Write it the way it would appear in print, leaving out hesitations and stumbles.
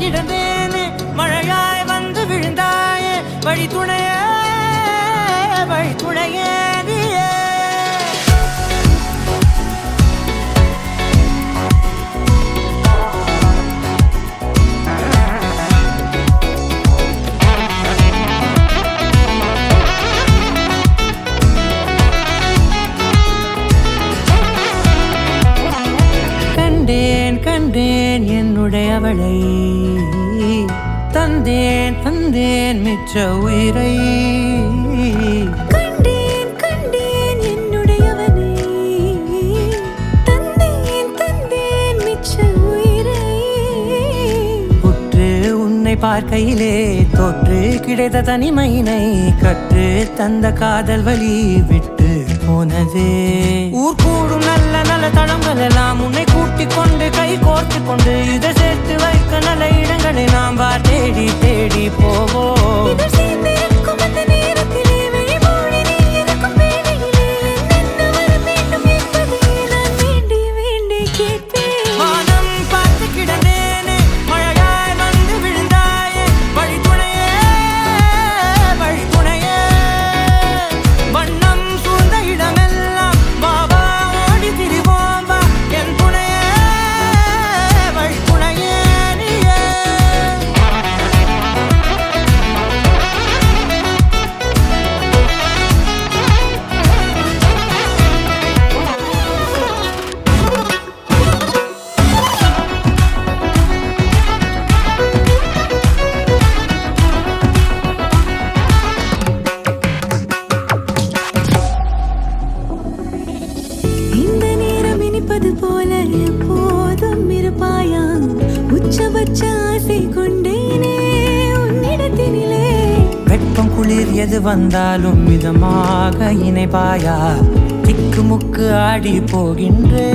கிடந்தேனே மழையாய் வந்து விழுந்தாயே வழி துணையே நீயே கண்டேன் என்னுடையவளை தந்தேன் மிச்ச உயிரை கண்டேன் என்னுடையவனை தந்தேன் மிச்ச உயிரை உற்று உன்னை பார்க்கையிலே தோற்று கிடைத்த தனிமையினை கற்று தந்த காதல் வழி விட்டு போனதே ஊர் கூடும் நல்ல நல்ல தளங்கள் எல்லாம் உன்னை கூட்டிக் கொண்டு கை கோர்த்து கொண்டு இதை சேர்த்து வைக்க நல்ல இடங்களை நாம் தேடி போவோம் போல எப்போதும் இருப்பாயா உச்சபட்ச ஆசை கொண்டேனே உன்னிடத்தினிலே வெப்பம் குளிர் எது வந்தாலும் மிதமாக இணைப்பாயா திக்கு முக்கு ஆடி போகின்றே